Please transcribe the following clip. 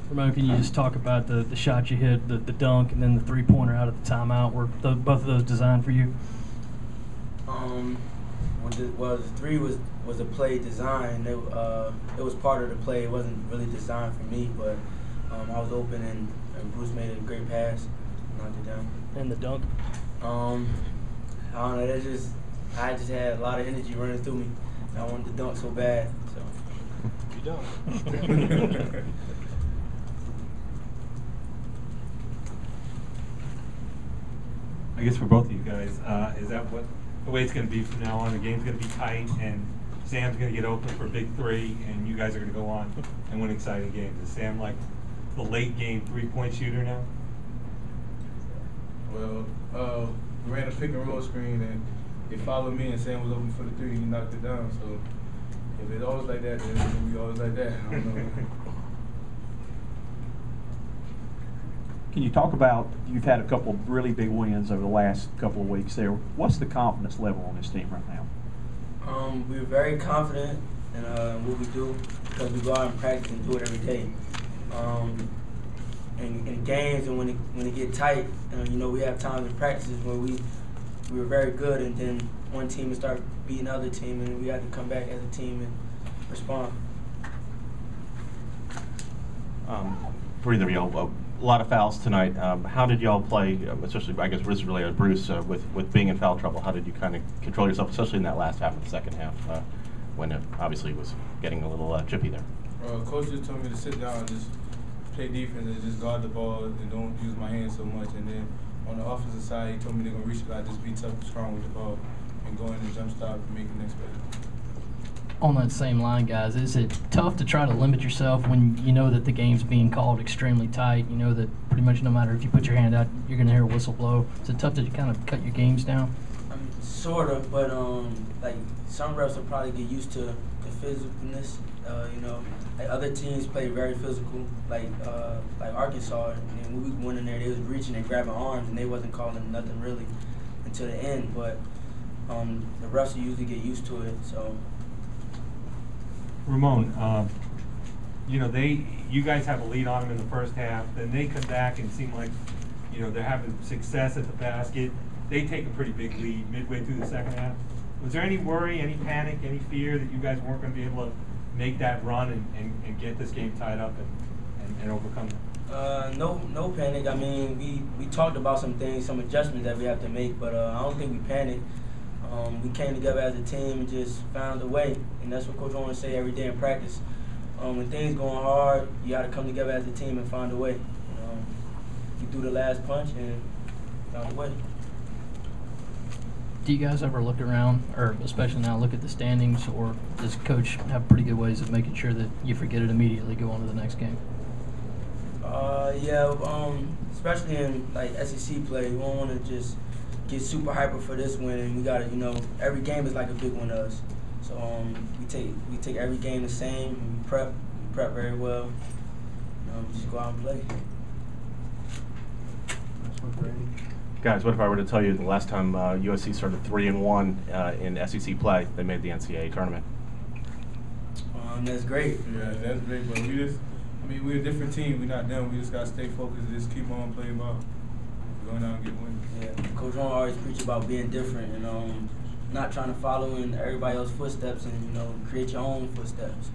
Ramon, can you just talk about the shot you hit, the dunk, and then the three-pointer out of the timeout? Were both of those designed for you? The three was a play design. It was part of the play. It wasn't really designed for me, but I was open and Bruce made a great pass, knocked it down. And the dunk? I don't know. I just had a lot of energy running through me. And I wanted to dunk so bad. So you don't. I guess for both of you guys, is that what the way it's going to be from now on? The game's going to be tight, and Sam's going to get open for a big three, and you guys are going to go on and win exciting games. Is Sam like the late game 3-point shooter now? Well, we ran a pick and roll screen, and they followed me, and Sam was open for the three, and he knocked it down. So if it's always like that, then it's going to be always like that. I don't know. Can you talk about, you've had a couple of really big wins over the last couple of weeks there. What's the confidence level on this team right now? We're very confident in what we do because we go out and practice and do it every day. In games and when it get tight, we have times in practices where we were very good, and then one team will start beating the other team, and we have to come back as a team and respond. For either of y'all, a lot of fouls tonight. How did y'all play, especially, I guess, this is really Bruce, with being in foul trouble? How did you kind of control yourself, especially in that last half of the second half, when it obviously was getting a little chippy there? Coach just told me to sit down and just play defense and just guard the ball and don't use my hands so much. And then on the offensive side, he told me they're going to reach a lot, just be tough and strong with the ball and go in and jump stop and make the next play. On that same line, guys, is it tough to try to limit yourself when you know that the game's being called extremely tight? You know that pretty much no matter if you put your hand out, you're going to hear a whistle blow. Is it tough to kind of cut your games down? Sort of, but like some refs will probably get used to the physicalness. Like other teams play very physical, like Arkansas. And when we went in there, they was reaching and grabbing arms, and they wasn't calling nothing really until the end. But the refs will usually get used to it, so. Ramon, you guys have a lead on them in the first half. Then they come back and seem like, they're having success at the basket. They take a pretty big lead midway through the second half. Was there any worry, any panic, any fear that you guys weren't going to be able to make that run and get this game tied up and overcome it? No panic. I mean, we talked about some things, some adjustments that we have to make, but I don't think we panicked. We came together as a team and just found a way, and that's what Coach Owen say every day in practice. When things going hard, you got to come together as a team and find a way. We threw the last punch and found a way. Do you guys ever look around, or especially now look at the standings, or does Coach have pretty good ways of making sure that you forget it immediately, go on to the next game? Yeah, especially in like SEC play, we don't want to just get super hyper for this win, and we got to, every game is like a big one to us. So we take every game the same, and we prep very well. Just go out and play. Guys, what if I were to tell you the last time USC started 3-1 in SEC play, they made the NCAA tournament? That's great. Yeah, that's great, but we're a different team. We're not them. We just got to stay focused and just keep on playing ball. Going out and get wins. Yeah, Coach Ron always preach about being different and not trying to follow in everybody else's footsteps and create your own footsteps.